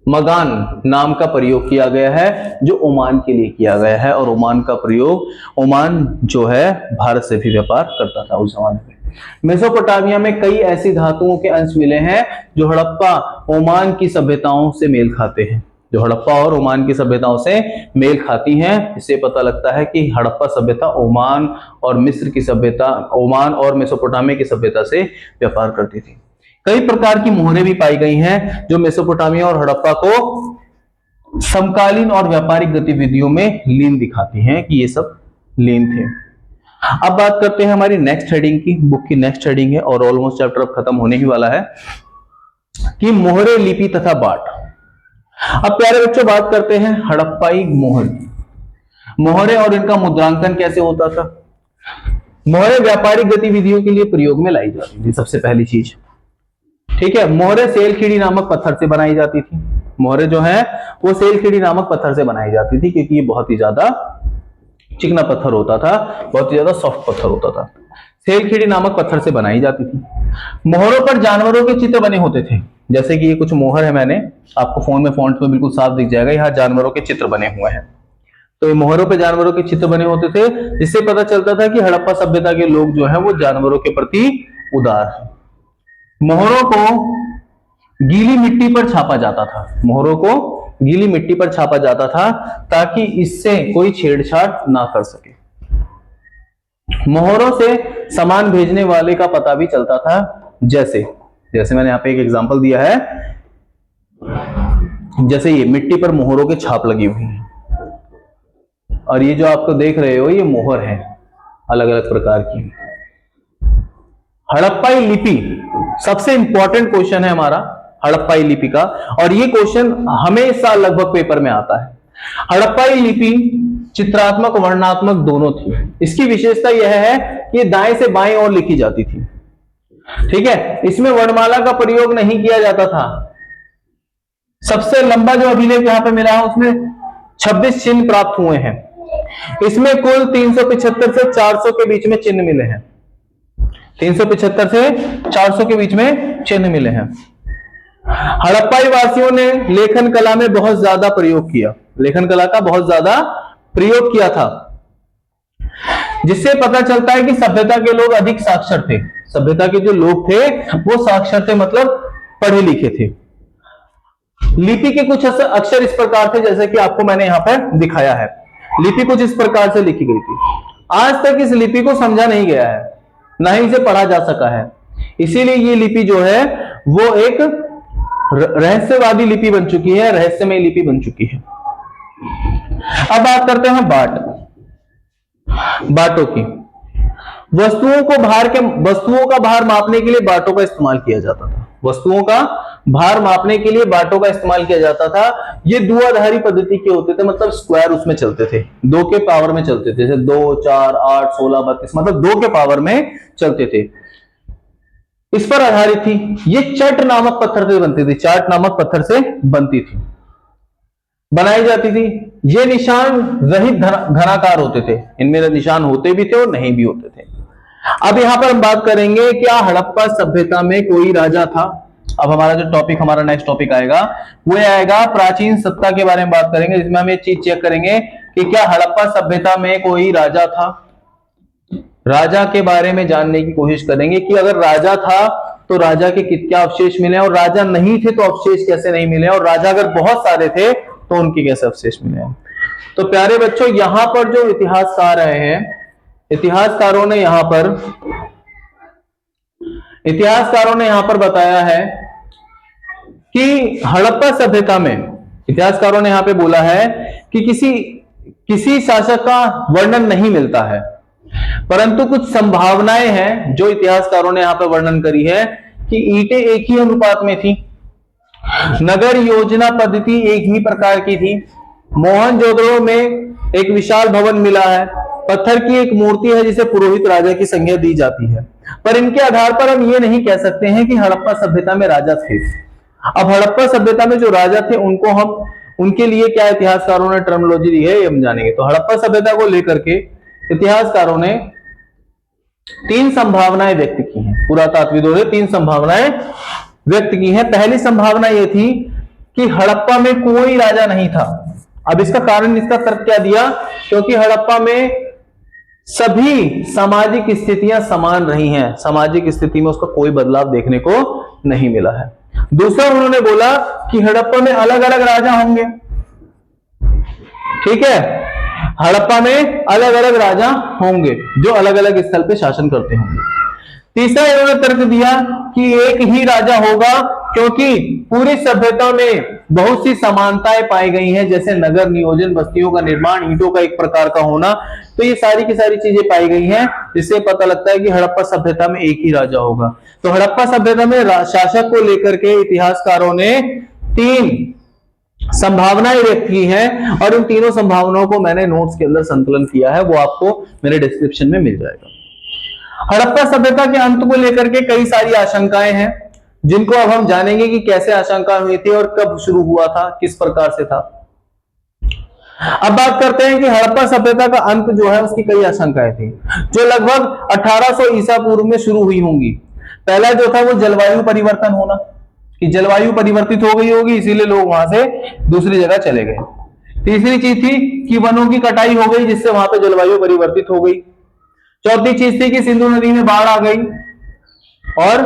मगान नाम का प्रयोग किया गया है, जो ओमान के लिए किया गया है। और ओमान का प्रयोग, ओमान जो है भारत से भी व्यापार करता था उस जमाने में। मेसोपोटामिया में कई ऐसी धातुओं के अंश मिले हैं जो हड़प्पा ओमान की सभ्यताओं से मेल खाते हैं, जो हड़प्पा और ओमान की सभ्यताओं से मेल खाती हैं। इससे पता लगता है कि हड़प्पा सभ्यता ओमान और मिस्र की सभ्यता, ओमान और मेसोपोटामिया की सभ्यता से व्यापार करती थी। कई प्रकार की मोहरें भी पाई गई हैं जो मेसोपोटामिया और हड़प्पा को समकालीन और व्यापारिक गतिविधियों में लीन दिखाती हैं कि ये सब लीन थे। अब बात करते हैं हमारी नेक्स्ट हेडिंग की, बुक की नेक्स्ट हेडिंग है और ऑलमोस्ट चैप्टर अब खत्म होने ही वाला है, कि मोहरे, लिपि तथा बाट। अब प्यारे बच्चों बात करते हैं हड़प्पाई मोहर की। मोहरे और इनका मुद्रांकन कैसे होता था? मोहरे व्यापारिक गतिविधियों के लिए प्रयोग में लाई जाती थी, सबसे पहली चीज, ठीक है। मोहरे सेलखिड़ी नामक पत्थर से बनाई जाती थी। मोहरे जो है वो सेलखिड़ी नामक पत्थर से बनाई जाती थी, क्योंकि ये बहुत ही ज्यादा चिकना पत्थर होता था, बहुत ही ज्यादा सॉफ्ट पत्थर होता था। सेलखिड़ी नामक पत्थर से बनाई जाती थी। मोहरों पर जानवरों के चित्र बने होते थे, जैसे कि ये कुछ मोहर है, मैंने आपको फोन में फॉन्ट में बिल्कुल साफ दिख जाएगा, यहाँ जानवरों के चित्र बने हुए हैं। तो ये मोहरों पे जानवरों के चित्र बने होते थे, जिससे पता चलता था कि हड़प्पा सभ्यता के लोग जो है वो जानवरों के प्रति उदार है। मोहरों को गीली मिट्टी पर छापा जाता था, मोहरों को गीली मिट्टी पर छापा जाता था ताकि इससे कोई छेड़छाड़ ना कर सके। मोहरों से सामान भेजने वाले का पता भी चलता था, जैसे मैंने यहाँ पे एक एग्जांपल दिया है, जैसे ये मिट्टी पर मोहरों के छाप लगी हुई है, और ये जो आपको देख रहे हो ये मोहर है अलग अलग प्रकार की। हड़प्पाई लिपि सबसे इंपॉर्टेंट क्वेश्चन है हमारा हड़प्पाई लिपि का, और ये क्वेश्चन हमेशा लगभग पेपर में आता है। हड़प्पाई लिपि चित्रात्मक वर्णनात्मक दोनों थी। इसकी विशेषता यह है कि ये दाएं से बाएं ओर लिखी जाती थी, ठीक है। इसमें वर्णमाला का प्रयोग नहीं किया जाता था। सबसे लंबा जो अभिलेख यहां पे मिला है उसमें 26 चिन्ह प्राप्त हुए हैं। इसमें कुल 375 से 400 के बीच में चिन्ह मिले हैं। 375 से 400 के बीच में चिन्ह मिले हैं। हड़प्पाई वासियों ने लेखन कला में बहुत ज्यादा प्रयोग किया, लेखन कला का बहुत ज्यादा प्रयोग किया था, जिससे पता चलता है कि सभ्यता के लोग अधिक साक्षर थे। सभ्यता के जो लोग थे वो साक्षर थे, मतलब पढ़े लिखे थे। लिपि के कुछ अक्षर इस प्रकार थे जैसे कि आपको मैंने यहां पर दिखाया है। लिपि कुछ इस प्रकार से लिखी गई थी। आज तक इस लिपि को समझा नहीं गया है, ना ही इसे पढ़ा जा सका है। इसीलिए ये लिपि जो है वो एक रहस्यवादी लिपि बन चुकी है, रहस्यमय लिपि बन चुकी है। अब बात करते हैं बाटों की। वस्तुओं का भार मापने के लिए बाटों का इस्तेमाल किया जाता था। वस्तुओं का भार मापने के लिए बाटों का इस्तेमाल किया जाता था। ये द्विआधारी पद्धति के होते थे, मतलब स्क्वायर उसमें चलते थे, 2 के पावर में चलते थे, जैसे 2, 4, 8, 16, 32, मतलब 2 के पावर में चलते थे। इस पर आधारित थी। ये चट नामक पत्थर से बनती थी, चाट नामक पत्थर से बनती थी, बनाई जाती थी। ये निशान रहित घनाकार होते थे, इनमें निशान होते भी थे और नहीं भी होते थे। अब यहां पर हम बात करेंगे क्या हड़प्पा सभ्यता में कोई राजा था। अब हमारा जो टॉपिक, हमारा नेक्स्ट टॉपिक आएगा वो आएगा प्राचीन सत्ता के बारे में बात करेंगे, जिसमें हम ये चीज चेक करेंगे कि क्या हड़प्पा सभ्यता में कोई राजा था। राजा के बारे में जानने की कोशिश करेंगे कि अगर राजा था तो राजा के क्या अवशेष मिले, और राजा नहीं थे तो अवशेष कैसे नहीं मिले, और राजा अगर बहुत सारे थे तो उनके कैसे अवशेष मिले। तो प्यारे बच्चों, यहां पर जो इतिहासकार आए हैं, इतिहासकारों ने यहां पर बताया है कि हड़प्पा सभ्यता में, इतिहासकारों ने यहां पे बोला है कि किसी शासक का वर्णन नहीं मिलता है, परंतु कुछ संभावनाएं हैं जो इतिहासकारों ने यहां पर वर्णन करी है कि ईंटें एक ही अनुपात में थी, नगर योजना पद्धति एक ही प्रकार की थी, मोहनजोदड़ो में एक विशाल भवन मिला है, पत्थर की एक मूर्ति है जिसे पुरोहित राजा की संज्ञा दी जाती है। पर इनके आधार पर हम ये नहीं कह सकते हैं कि हड़प्पा सभ्यता में राजा थे। अब हड़प्पा सभ्यता में जो राजा थे उनके लिए क्या इतिहासकारों ने टर्मिनोलॉजी दी है ये हम जानेंगे। तो हड़प्पा सभ्यता को लेकर के इतिहासकारों ने 3 संभावनाएं व्यक्त की हैं। पुरातात्विदों ने 3 संभावनाएं व्यक्त की हैं। पहली संभावना यह थी कि हड़प्पा में कोई राजा नहीं था। अब इसका कारण, इसका तर्क क्या दिया, क्योंकि हड़प्पा में सभी सामाजिक स्थितियां समान रही हैं, सामाजिक स्थिति में उसका कोई बदलाव देखने को नहीं मिला है। दूसरा, उन्होंने बोला कि हड़प्पा में अलग अलग राजा होंगे, ठीक है, हड़प्पा में अलग अलग राजा होंगे जो अलग अलग स्थल पे शासन करते होंगे। तीसरा, इन्होंने तर्क दिया कि एक ही राजा होगा, क्योंकि पूरी सभ्यता में बहुत सी समानताएं पाई गई हैं, जैसे नगर नियोजन, बस्तियों का निर्माण, ईंटों का एक प्रकार का होना। तो ये सारी की सारी चीजें पाई गई हैं, जिससे पता लगता है कि हड़प्पा सभ्यता में एक ही राजा होगा। तो हड़प्पा सभ्यता में शासक को लेकर के इतिहासकारों ने 3 संभावनाएं व्यक्त की हैं, और उन तीनों संभावनाओं को मैंने नोट्स के अंदर संकलन किया है, वो आपको मेरे डिस्क्रिप्शन में मिल जाएगा। हड़प्पा सभ्यता के अंत को लेकर के कई सारी आशंकाएं हैं, जिनको अब हम जानेंगे कि कैसे आशंका हुई थी और कब शुरू हुआ था, किस प्रकार से था। अब बात करते हैं कि हड़प्पा सभ्यता का अंत जो है उसकी कई आशंकाएं थी, जो लगभग 1800 ईसा पूर्व में शुरू हुई होंगी। पहला जो था वो जलवायु परिवर्तन होना, कि जलवायु परिवर्तित हो गई होगी, इसीलिए लोग वहां से दूसरी जगह चले गए। तीसरी चीज थी कि वनों की कटाई हो गई, जिससे वहां पे जलवायु परिवर्तित हो गई। चौथी चीज थी कि सिंधु नदी में बाढ़ आ गई और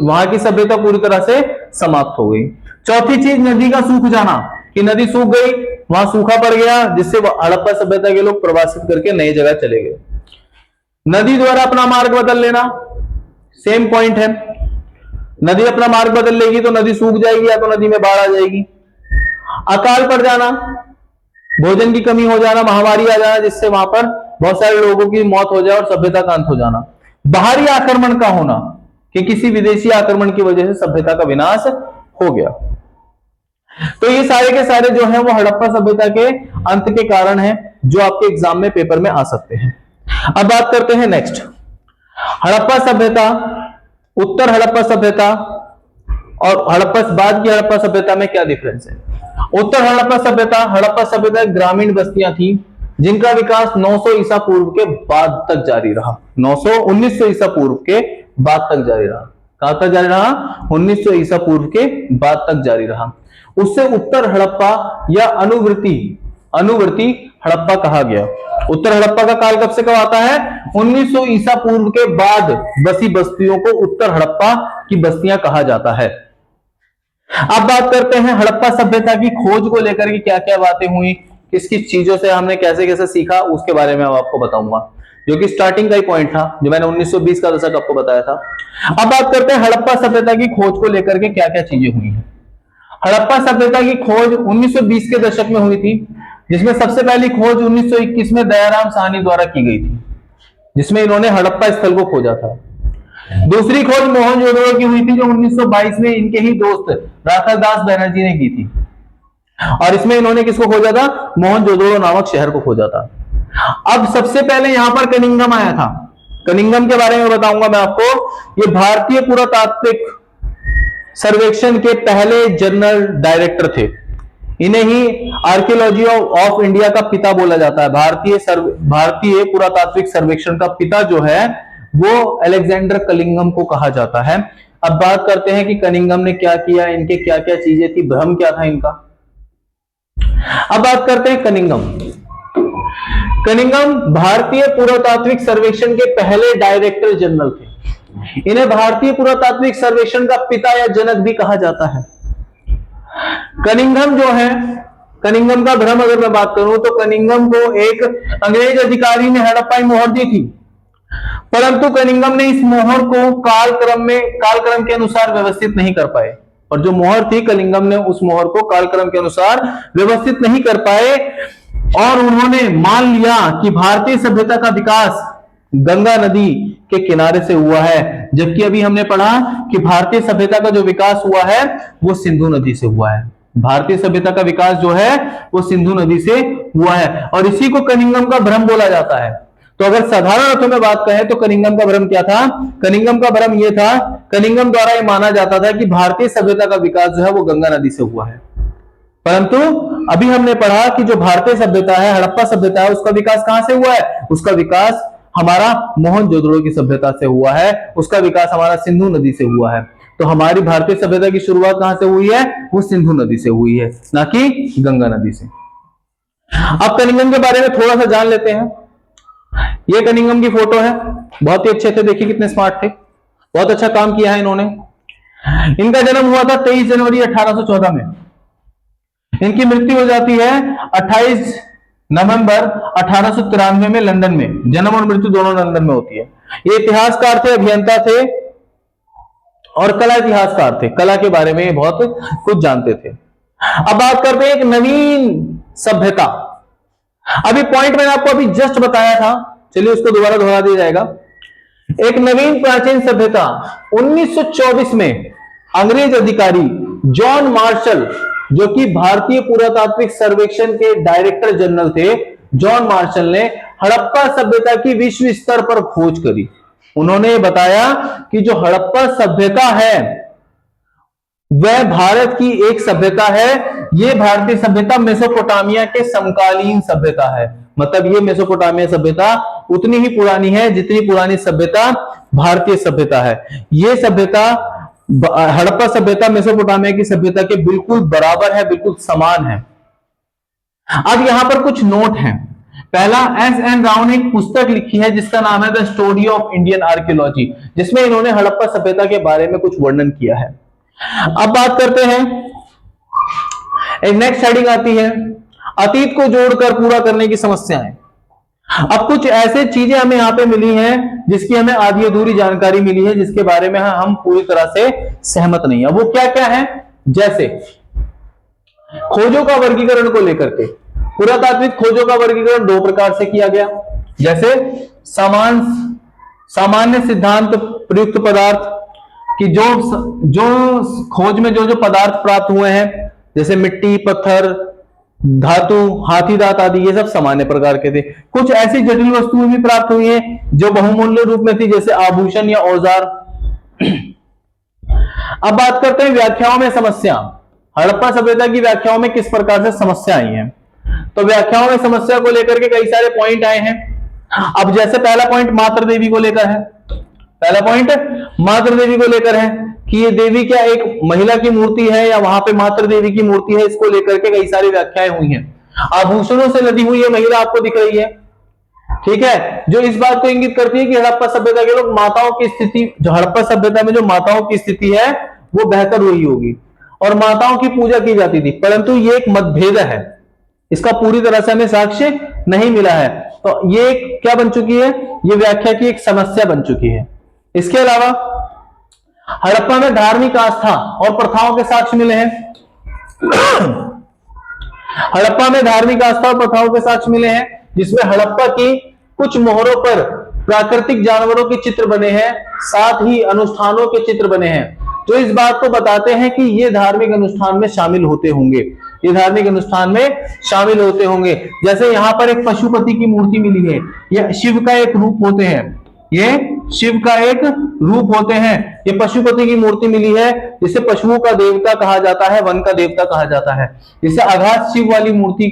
वहां की सभ्यता पूरी तरह से समाप्त हो गई। चौथी चीज नदी का सूख जाना, कि नदी सूख गई, वहां सूखा पड़ गया, जिससे हड़प्पा सभ्यता के लोग प्रवासित करके नई जगह चले गए। नदी द्वारा अपना मार्ग बदल लेना, सेम पॉइंट है। नदी अपना मार्ग बदल लेगी तो नदी सूख जाएगी या तो नदी में बाढ़ आ जाएगी। अकाल पड़ जाना, भोजन की कमी हो जाना, महामारी आ जाना जिससे वहां पर बहुत सारे लोगों की मौत हो जाए और सभ्यता का अंत हो जाना। बाहरी आक्रमण का होना, कि किसी विदेशी आक्रमण की वजह से सभ्यता का विनाश हो गया। तो ये सारे के सारे जो है वो हड़प्पा सभ्यता के अंत के कारण हैं, जो आपके एग्जाम में पेपर में आ सकते हैं। अब बात करते हैं नेक्स्ट, हड़प्पा सभ्यता, उत्तर हड़प्पा सभ्यता और हड़प्पा बाद की हड़प्पा सभ्यता में क्या डिफरेंस है। उत्तर हड़प्पा सभ्यता ग्रामीण बस्तियां थी जिनका विकास 900 ईसा पूर्व के बाद तक जारी रहा। 1900 ईसा पूर्व के बाद तक जारी रहा। कहां तक जारी रहा? 1900 ईसा पूर्व के बाद तक जारी रहा। उससे उत्तर हड़प्पा या अनुवर्ती हड़प्पा कहा गया। उत्तर हड़प्पा का काल कब से कब आता है? 1900 ईसा पूर्व के बाद बसी बस्तियों को उत्तर हड़प्पा की बस्तियां कहा जाता है। अब बात करते हैं हड़प्पा सभ्यता की खोज को लेकर के क्या क्या बातें हुई, किस किस चीजों से हमने कैसे कैसे सीखा, उसके बारे में अब आपको बताऊंगा, जो कि स्टार्टिंग का ही पॉइंट था जो मैंने 1920 का दशक आपको बताया था। अब बात करते हैं हड़प्पा सभ्यता की खोज को लेकर के क्या क्या चीजें हुई हैं। हड़प्पा सभ्यता की खोज 1920 के दशक में हुई थी, जिसमें सबसे पहली खोज 1921 में दयाराम साहनी द्वारा की गई थी, जिसमें इन्होंने हड़प्पा स्थल को खोजा था। दूसरी खोज मोहनजोदड़ो की हुई थी, जो 1922 में इनके ही दोस्त राखालदास बनर्जी ने की थी, और इसमें इन्होंने किसको खोजा था? मोहनजोदड़ो नामक शहर को खोजा था। अब सबसे पहले यहां पर कनिंघम आया था। कनिंघम के बारे में बताऊंगा मैं आपको। ये भारतीय पुरातात्विक सर्वेक्षण के पहले जनरल डायरेक्टर थे। इन्हें ही आर्कियोलॉजी ऑफ इंडिया का पिता बोला जाता है। भारतीय पुरातात्विक सर्वेक्षण का पिता जो है वो अलेक्जेंडर कनिंघम को कहा जाता है। अब बात करते हैं कि कनिंघम ने क्या किया, इनके क्या क्या चीजें थी, भ्रम क्या था इनका। अब बात करते हैं कनिंघम। कनिंघम भारतीय पुरातात्विक सर्वेक्षण के पहले डायरेक्टर जनरल थे। इन्हें भारतीय पुरातात्विक सर्वेक्षण का पिता या जनक भी कहा जाता है। कनिंघम जो है, कनिंघम का भ्रम अगर मैं बात करूं तो कनिंघम को एक अंग्रेज अधिकारी ने हड़प्पाई मोहर दी थी, परंतु कनिंघम ने इस मोहर को कालक्रम के अनुसार व्यवस्थित नहीं कर पाए। और जो मोहर थी, कनिंघम ने उस मोहर को कालक्रम के अनुसार व्यवस्थित नहीं कर पाए, और उन्होंने मान लिया कि भारतीय सभ्यता का विकास गंगा नदी के किनारे से हुआ है, जबकि अभी हमने पढ़ा कि भारतीय सभ्यता का जो विकास हुआ है वो सिंधु नदी से हुआ है। भारतीय सभ्यता का विकास जो है वो सिंधु नदी से हुआ है, और इसी को कनिंघम का भ्रम बोला जाता है। तो अगर साधारण अर्थों में बात करें तो कनिंघम का भ्रम क्या था? कनिंघम का भ्रम यह था, कनिंघम द्वारा यह माना जाता था कि भारतीय सभ्यता का विकास जो है वो गंगा नदी से हुआ है, परंतु अभी हमने पढ़ा कि जो भारतीय सभ्यता है, हड़प्पा सभ्यता है, उसका विकास कहां से हुआ है? उसका विकास हमारा मोहनजोदड़ो की सभ्यता से हुआ है, उसका विकास हमारा सिंधु नदी से हुआ है। तो हमारी भारतीय सभ्यता की शुरुआत कहां से हुई है? वो सिंधु नदी से हुई है, ना कि गंगा नदी से। अब कनिंघम के बारे में थोड़ा सा जान लेते हैं। ये कनिंघम की फोटो है, बहुत ही अच्छे थे, देखिए कितने स्मार्ट थे, बहुत अच्छा काम किया है इन्होंने। इनका जन्म हुआ था 23 जनवरी 1814 में। इनकी मृत्यु हो जाती है 28 नवंबर 1893 में लंदन में। जन्म और मृत्यु दोनों लंदन में होती है। ये इतिहासकार थे, अभियंता थे और कला इतिहासकार थे। कला के बारे में बहुत कुछ जानते थे। अब बात करते हैं एक नवीन सभ्यता। अभी पॉइंट मैंने आपको अभी जस्ट बताया था, चलिए उसको दोबारा दोहरा दिया जाएगा। एक नवीन प्राचीन सभ्यता 1924 में अंग्रेज अधिकारी जॉन मार्शल, जो कि भारतीय पुरातात्विक सर्वेक्षण के डायरेक्टर जनरल थे, जॉन मार्शल ने हड़प्पा सभ्यता की विश्व स्तर पर खोज करी। उन्होंने बताया कि जो हड़प्पा सभ्यता है वह भारत की एक सभ्यता है। यह भारतीय सभ्यता मेसोपोटामिया के समकालीन सभ्यता है। मतलब ये मेसोपोटामिया सभ्यता उतनी ही पुरानी है जितनी पुरानी सभ्यता भारतीय सभ्यता है। यह सभ्यता, हड़प्पा सभ्यता मेसोपोटामिया की सभ्यता के बिल्कुल बराबर है, बिल्कुल समान है। अब यहां पर कुछ नोट हैं। पहला, एस.एन. राव ने एक पुस्तक लिखी है जिसका नाम है the story of Indian archaeology, जिसमें इन्होंने हड़प्पा सभ्यता के बारे में कुछ वर्णन किया है। अब बात करते हैं, एक नेक्स्ट हेडिंग आती है अतीत को जोड़कर पूरा करने की समस्याएं। अब कुछ ऐसे चीजें हमें यहां पे मिली हैं जिसकी हमें आधी अधूरी जानकारी मिली है, जिसके बारे में हम पूरी तरह से सहमत नहीं है। वो क्या क्या है? जैसे खोजों का वर्गीकरण को लेकर के पुरातात्विक खोजों का वर्गीकरण दो प्रकार से किया गया, जैसे सामान्य सिद्धांत प्रयुक्त पदार्थ कि जो खोज में जो पदार्थ प्राप्त हुए हैं, जैसे मिट्टी, पत्थर, धातु, हाथी दांत आदि, ये सब सामान्य प्रकार के थे। कुछ ऐसी जटिल वस्तुएं भी प्राप्त हुई हैं जो बहुमूल्य रूप में थी, जैसे आभूषण या औजार। अब बात करते हैं व्याख्याओं में समस्या। हड़प्पा सभ्यता की व्याख्याओं में किस प्रकार से समस्या आई है। तो व्याख्याओं में समस्या को लेकर के कई सारे पॉइंट आए हैं। अब जैसे पहला पॉइंट मातृ देवी को लेकर है, पहला पॉइंट मातृ देवी को लेकर है कि ये देवी क्या एक महिला की मूर्ति है या वहां पे मातृ देवी की मूर्ति है, इसको लेकर के कई सारी व्याख्याएं हुई हैं। आभूषणों से लदी हुई ये महिला आपको दिख रही है, ठीक है, जो इस बात को इंगित करती है कि हड़प्पा सभ्यता के लोग माताओं की स्थिति, जो हड़प्पा सभ्यता में जो माताओं की स्थिति है वो बेहतर हुई होगी और माताओं की पूजा की जाती थी, परंतु ये एक मतभेद है, इसका पूरी तरह से हमें साक्ष्य नहीं मिला है। तो ये क्या बन चुकी है, ये व्याख्या की एक समस्या बन चुकी है। इसके अलावा हड़प्पा में धार्मिक आस्था और प्रथाओं के साक्ष्य मिले हैं। हड़प्पा में धार्मिक आस्था और प्रथाओं के साक्ष्य मिले हैं, जिसमें हड़प्पा की कुछ मोहरों पर प्राकृतिक जानवरों के चित्र बने हैं, साथ ही अनुष्ठानों के चित्र बने हैं, जो इस बात को बताते हैं कि ये धार्मिक अनुष्ठान में शामिल होते होंगे, ये धार्मिक अनुष्ठान में शामिल होते होंगे। जैसे यहाँ पर एक पशुपति की मूर्ति मिली है, ये शिव का एक रूप होते हैं, ये शिव का एक रूप होते हैं। ये पशुपति की मूर्ति मिली है, जिसे पशुओं का देवता कहा जाता है, वन का देवता कहा जाता है। इसे अघात शिव वाली मूर्ति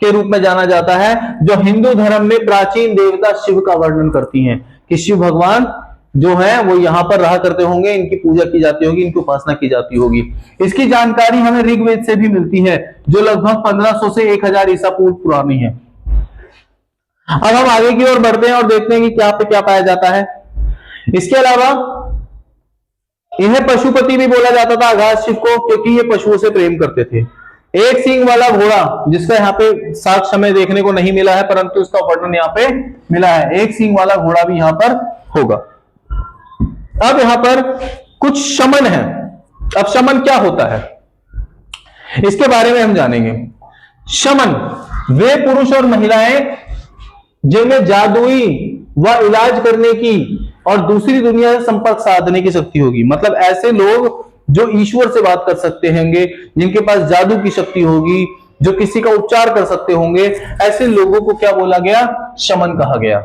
के रूप में जाना जाता है, जो हिंदू धर्म में प्राचीन देवता शिव का वर्णन करती हैं कि शिव भगवान जो है वो यहाँ पर रहा करते होंगे, इनकी पूजा की जाती होगी, इनकी उपासना की जाती होगी। इसकी जानकारी हमें ऋग्वेद से भी मिलती है, जो लगभग 1500 से 1000 ईसा पूर्व पुरानी है। अब हम आगे की ओर बढ़ते हैं और देखते हैं कि क्या पे क्या पाया जाता है। इसके अलावा इन्हें पशुपति भी बोला जाता था, अघात शिव को, क्योंकि ये पशुओं से प्रेम करते थे। एक सींग वाला घोड़ा, जिसका यहाँ पे साक्ष्य हमें देखने को नहीं मिला है, परंतु इसका वर्णन यहाँ पे मिला है। एक सींग वाला घोड़ा भी यहाँ पर होगा। अब यहाँ पर कुछ शमन है। अब शमन क्या होता है, इसके बारे में हम जानेंगे। शमन वे पुरुष और महिलाएं जिनमें जादुई व इलाज करने की और दूसरी दुनिया से संपर्क साधने की शक्ति होगी। मतलब ऐसे लोग जो ईश्वर से बात कर सकते होंगे, जिनके पास जादू की शक्ति होगी, जो किसी का उपचार कर सकते होंगे, ऐसे लोगों को क्या बोला गया, शमन कहा गया।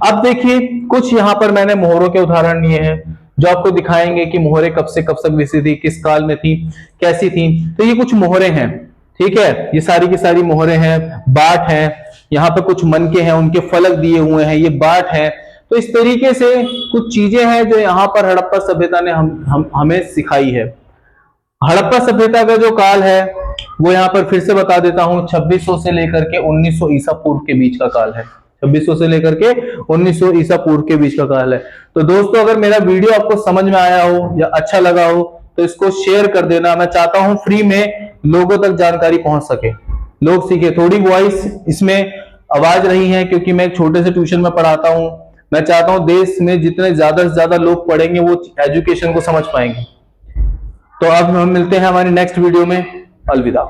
अब देखिए, कुछ यहां पर मैंने मोहरों के उदाहरण लिए हैं, जो आपको दिखाएंगे कि मोहरें कब से कब तक विकसित थी, किस काल में थी, कैसी थी। तो ये कुछ मोहरें हैं, ठीक है, ये सारी की सारी मोहरें हैं। बाट है, यहाँ पे कुछ मनके हैं, उनके फलक दिए हुए हैं, ये बाट है। तो इस तरीके से कुछ चीजें हैं जो यहाँ पर हड़प्पा सभ्यता ने हमें सिखाई है। हड़प्पा सभ्यता का जो काल है वो यहाँ पर फिर से बता देता हूं, 2600 से लेकर के 1900 ईसा पूर्व के बीच का काल है। 2600 से लेकर के 1900 ईसा पूर्व के बीच का काल है। तो दोस्तों, अगर मेरा वीडियो आपको समझ में आया हो या अच्छा लगा हो तो इसको शेयर कर देना। मैं चाहता हूं फ्री में लोगों तक जानकारी पहुंच सके, लोग सीखे। थोड़ी वॉइस इसमें आवाज नहीं है, क्योंकि मैं एक छोटे से ट्यूशन में पढ़ाता हूं। मैं चाहता हूं देश में जितने ज्यादा से ज्यादा लोग पढ़ेंगे वो एजुकेशन को समझ पाएंगे। तो अब हम मिलते हैं हमारी नेक्स्ट वीडियो में। अलविदा।